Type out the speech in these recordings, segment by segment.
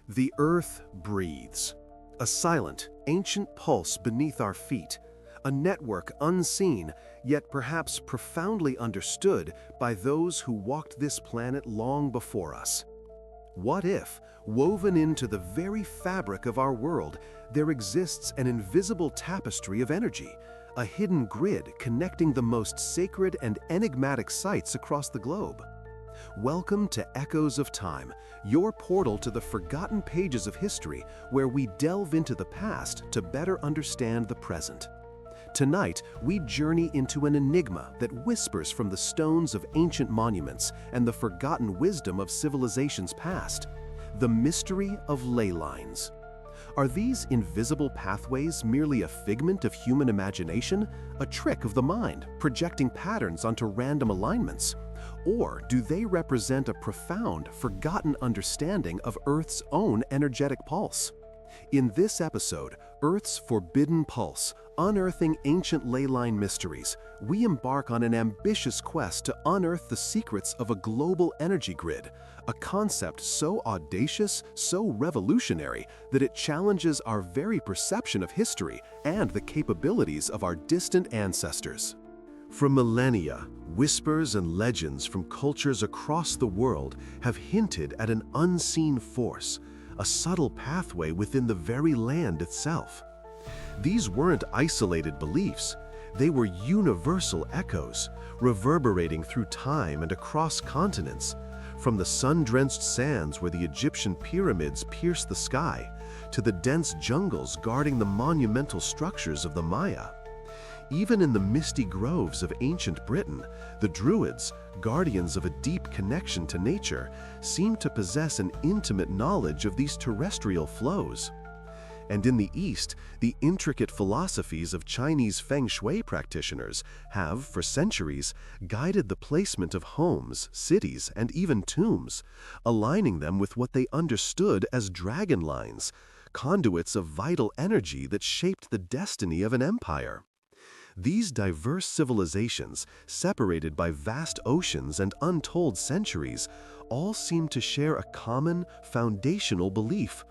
The earth breathes. A silent, ancient pulse beneath our feet. A network unseen, yet perhaps profoundly understood by those who walked this planet long before us. What if, woven into the very fabric of our world, there exists an invisible tapestry of energy, a hidden grid connecting the most sacred and enigmatic sites across the globe? Welcome to Echoes of Time, your portal to the forgotten pages of history where we delve into the past to better understand the present. Tonight, we journey into an enigma that whispers from the stones of ancient monuments and the forgotten wisdom of civilizations past: the mystery of ley lines. Are these invisible pathways merely a figment of human imagination, a trick of the mind, projecting patterns onto random alignments? Or do they represent a profound, forgotten understanding of Earth's own energetic pulse? In this episode, Earth's Forbidden Pulse, Unearthing Ancient Leyline Mysteries, we embark on an ambitious quest to unearth the secrets of a global energy grid, a concept so audacious, so revolutionary, that it challenges our very perception of history and the capabilities of our distant ancestors. For millennia, whispers and legends from cultures across the world have hinted at an unseen force, a subtle pathway within the very land itself. These weren't isolated beliefs, they were universal echoes, reverberating through time and across continents, from the sun-drenched sands where the Egyptian pyramids pierced the sky, to the dense jungles guarding the monumental structures of the Maya. Even in the misty groves of ancient Britain, the Druids, guardians of a deep connection to nature, seemed to possess an intimate knowledge of these terrestrial flows. And in the East, the intricate philosophies of Chinese Feng Shui practitioners have, for centuries, guided the placement of homes, cities, and even tombs, aligning them with what they understood as dragon lines, conduits of vital energy that shaped the destiny of an empire. These diverse civilizations, separated by vast oceans and untold centuries, all seem to share a common, foundational belief: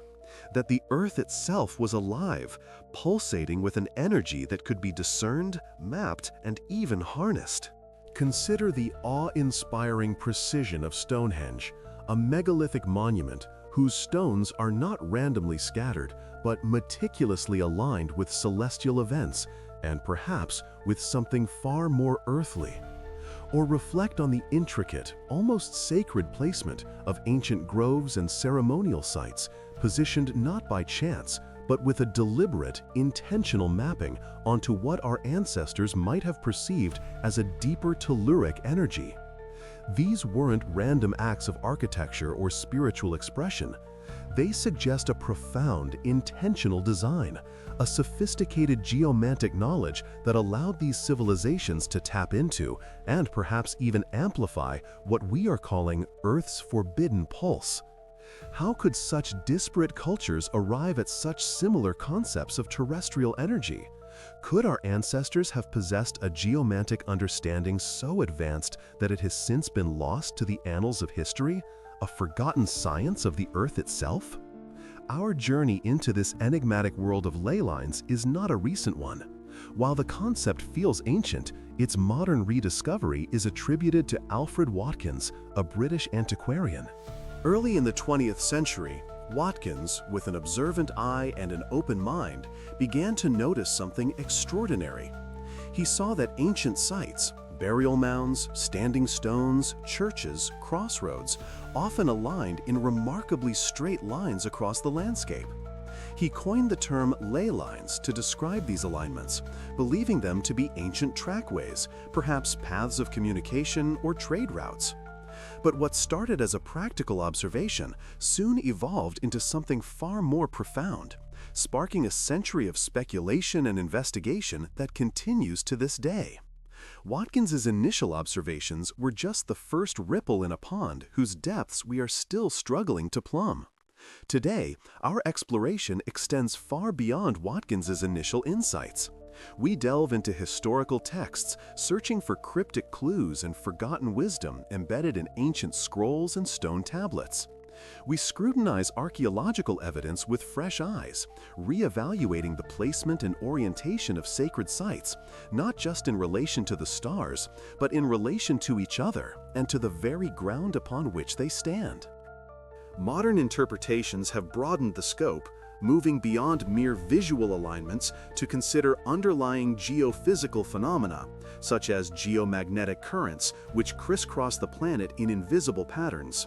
that the Earth itself was alive, pulsating with an energy that could be discerned, mapped, and even harnessed. Consider the awe-inspiring precision of Stonehenge, a megalithic monument whose stones are not randomly scattered, but meticulously aligned with celestial events, and perhaps with something far more earthly. Or reflect on the intricate, almost sacred placement of ancient groves and ceremonial sites, positioned not by chance, but with a deliberate, intentional mapping onto what our ancestors might have perceived as a deeper telluric energy. These weren't random acts of architecture or spiritual expression. They suggest a profound, intentional design, a sophisticated geomantic knowledge that allowed these civilizations to tap into, and perhaps even amplify, what we are calling Earth's forbidden pulse. How could such disparate cultures arrive at such similar concepts of terrestrial energy? Could our ancestors have possessed a geomantic understanding so advanced that it has since been lost to the annals of history? A forgotten science of the Earth itself? Our journey into this enigmatic world of ley lines is not a recent one. While the concept feels ancient, its modern rediscovery is attributed to Alfred Watkins, a British antiquarian. Early in the 20th century, Watkins, with an observant eye and an open mind, began to notice something extraordinary. He saw that ancient sites, burial mounds, standing stones, churches, crossroads, often aligned in remarkably straight lines across the landscape. He coined the term ley lines to describe these alignments, believing them to be ancient trackways, perhaps paths of communication or trade routes. But what started as a practical observation soon evolved into something far more profound, sparking a century of speculation and investigation that continues to this day. Watkins's initial observations were just the first ripple in a pond whose depths we are still struggling to plumb. Today, our exploration extends far beyond Watkins's initial insights. We delve into historical texts, searching for cryptic clues and forgotten wisdom embedded in ancient scrolls and stone tablets. We scrutinize archaeological evidence with fresh eyes, reevaluating the placement and orientation of sacred sites, not just in relation to the stars, but in relation to each other and to the very ground upon which they stand. Modern interpretations have broadened the scope, moving beyond mere visual alignments to consider underlying geophysical phenomena, such as geomagnetic currents, which crisscross the planet in invisible patterns.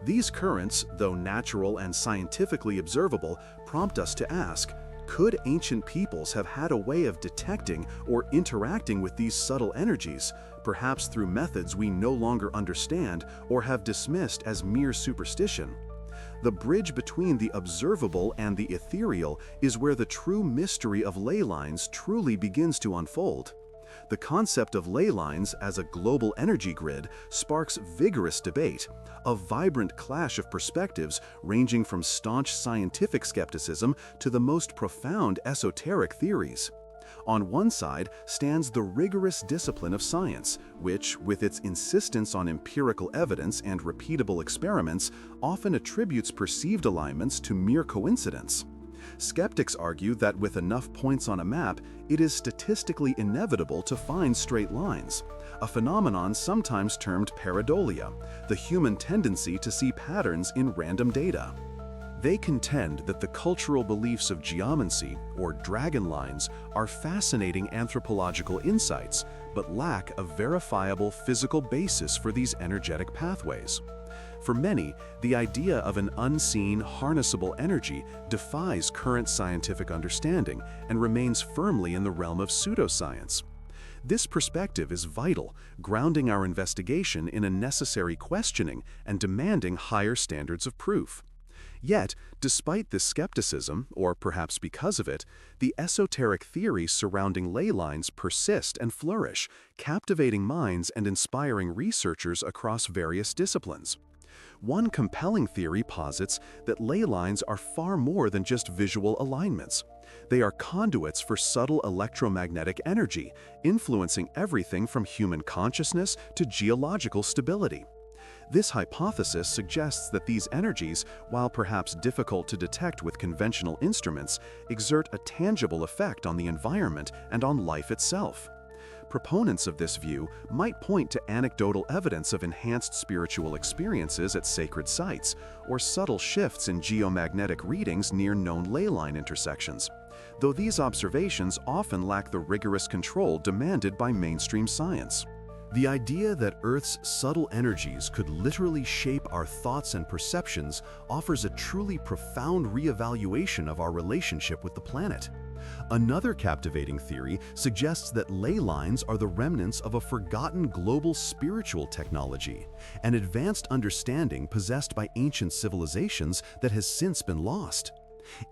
These currents, though natural and scientifically observable, prompt us to ask, could ancient peoples have had a way of detecting or interacting with these subtle energies, perhaps through methods we no longer understand or have dismissed as mere superstition? The bridge between the observable and the ethereal is where the true mystery of ley lines truly begins to unfold. The concept of ley lines as a global energy grid sparks vigorous debate, a vibrant clash of perspectives ranging from staunch scientific skepticism to the most profound esoteric theories. On one side stands the rigorous discipline of science, which, with its insistence on empirical evidence and repeatable experiments, often attributes perceived alignments to mere coincidence. Skeptics argue that with enough points on a map, it is statistically inevitable to find straight lines, a phenomenon sometimes termed pareidolia, the human tendency to see patterns in random data. They contend that the cultural beliefs of geomancy, or dragon lines, are fascinating anthropological insights, but lack a verifiable physical basis for these energetic pathways. For many, the idea of an unseen, harnessable energy defies current scientific understanding and remains firmly in the realm of pseudoscience. This perspective is vital, grounding our investigation in a necessary questioning and demanding higher standards of proof. Yet, despite this skepticism, or perhaps because of it, the esoteric theories surrounding ley lines persist and flourish, captivating minds and inspiring researchers across various disciplines. One compelling theory posits that ley lines are far more than just visual alignments. They are conduits for subtle electromagnetic energy, influencing everything from human consciousness to geological stability. This hypothesis suggests that these energies, while perhaps difficult to detect with conventional instruments, exert a tangible effect on the environment and on life itself. Proponents of this view might point to anecdotal evidence of enhanced spiritual experiences at sacred sites, or subtle shifts in geomagnetic readings near known ley line intersections, though these observations often lack the rigorous control demanded by mainstream science. The idea that Earth's subtle energies could literally shape our thoughts and perceptions offers a truly profound reevaluation of our relationship with the planet. Another captivating theory suggests that ley lines are the remnants of a forgotten global spiritual technology, an advanced understanding possessed by ancient civilizations that has since been lost.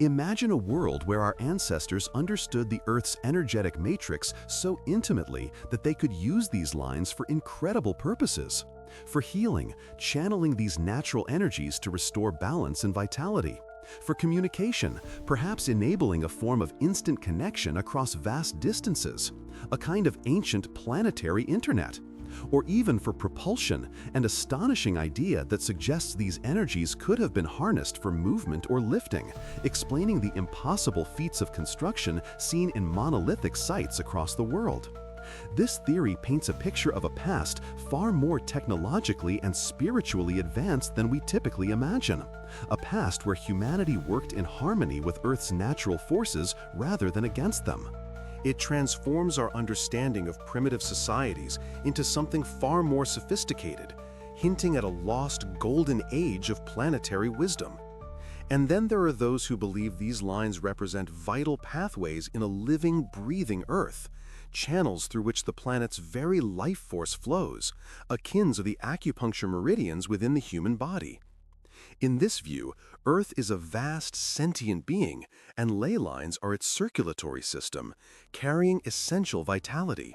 Imagine a world where our ancestors understood the Earth's energetic matrix so intimately that they could use these lines for incredible purposes. For healing, channeling these natural energies to restore balance and vitality. For communication, perhaps enabling a form of instant connection across vast distances, a kind of ancient planetary internet. Or even for propulsion, an astonishing idea that suggests these energies could have been harnessed for movement or lifting, explaining the impossible feats of construction seen in monolithic sites across the world. This theory paints a picture of a past far more technologically and spiritually advanced than we typically imagine, a past where humanity worked in harmony with Earth's natural forces rather than against them. It transforms our understanding of primitive societies into something far more sophisticated, hinting at a lost golden age of planetary wisdom. And then there are those who believe these lines represent vital pathways in a living, breathing Earth, channels through which the planet's very life force flows, akin to the acupuncture meridians within the human body. In this view, Earth is a vast sentient being, and ley lines are its circulatory system, carrying essential vitality.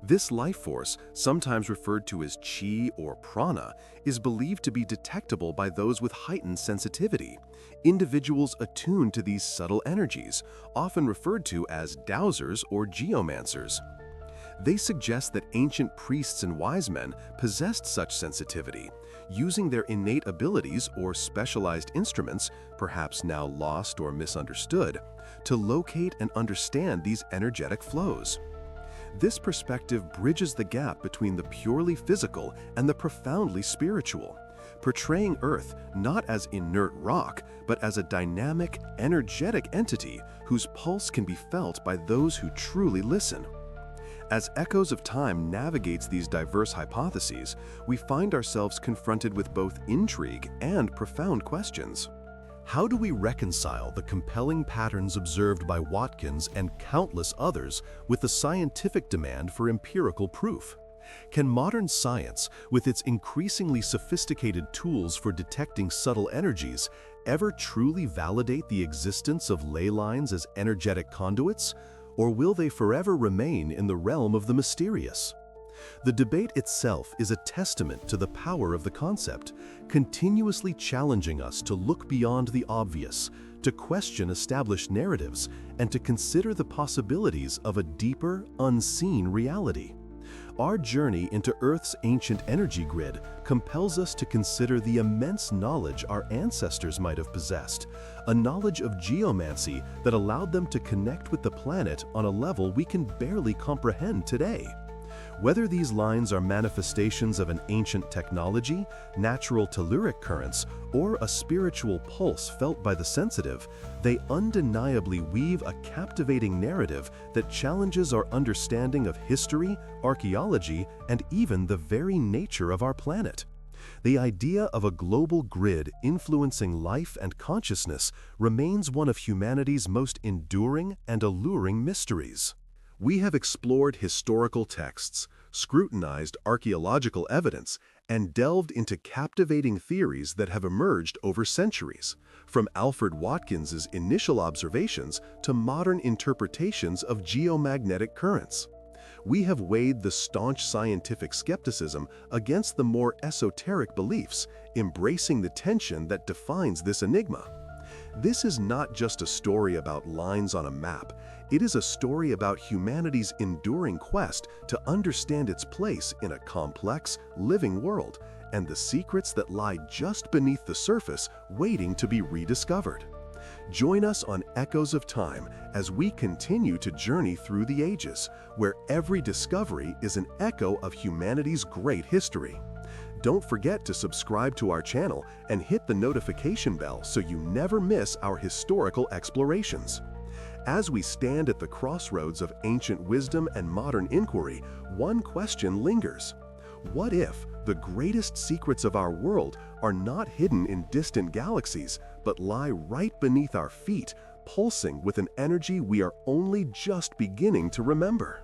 This life force, sometimes referred to as chi or prana, is believed to be detectable by those with heightened sensitivity, individuals attuned to these subtle energies, often referred to as dowsers or geomancers. They suggest that ancient priests and wise men possessed such sensitivity, using their innate abilities or specialized instruments, perhaps now lost or misunderstood, to locate and understand these energetic flows. This perspective bridges the gap between the purely physical and the profoundly spiritual, portraying Earth not as inert rock, but as a dynamic, energetic entity whose pulse can be felt by those who truly listen. As Echoes of Time navigates these diverse hypotheses, we find ourselves confronted with both intrigue and profound questions. How do we reconcile the compelling patterns observed by Watkins and countless others with the scientific demand for empirical proof? Can modern science, with its increasingly sophisticated tools for detecting subtle energies, ever truly validate the existence of ley lines as energetic conduits? Or will they forever remain in the realm of the mysterious? The debate itself is a testament to the power of the concept, continuously challenging us to look beyond the obvious, to question established narratives, and to consider the possibilities of a deeper, unseen reality. Our journey into Earth's ancient energy grid compels us to consider the immense knowledge our ancestors might have possessed, a knowledge of geomancy that allowed them to connect with the planet on a level we can barely comprehend today. Whether these lines are manifestations of an ancient technology, natural telluric currents, or a spiritual pulse felt by the sensitive, they undeniably weave a captivating narrative that challenges our understanding of history, archaeology, and even the very nature of our planet. The idea of a global grid influencing life and consciousness remains one of humanity's most enduring and alluring mysteries. We have explored historical texts, scrutinized archaeological evidence, and delved into captivating theories that have emerged over centuries, from Alfred Watkins's initial observations to modern interpretations of geomagnetic currents. We have weighed the staunch scientific skepticism against the more esoteric beliefs, embracing the tension that defines this enigma. This is not just a story about lines on a map. It is a story about humanity's enduring quest to understand its place in a complex, living world, and the secrets that lie just beneath the surface waiting to be rediscovered. Join us on Echoes of Time as we continue to journey through the ages, where every discovery is an echo of humanity's great history. Don't forget to subscribe to our channel and hit the notification bell so you never miss our historical explorations. As we stand at the crossroads of ancient wisdom and modern inquiry, one question lingers. What if the greatest secrets of our world are not hidden in distant galaxies, but lie right beneath our feet, pulsing with an energy we are only just beginning to remember?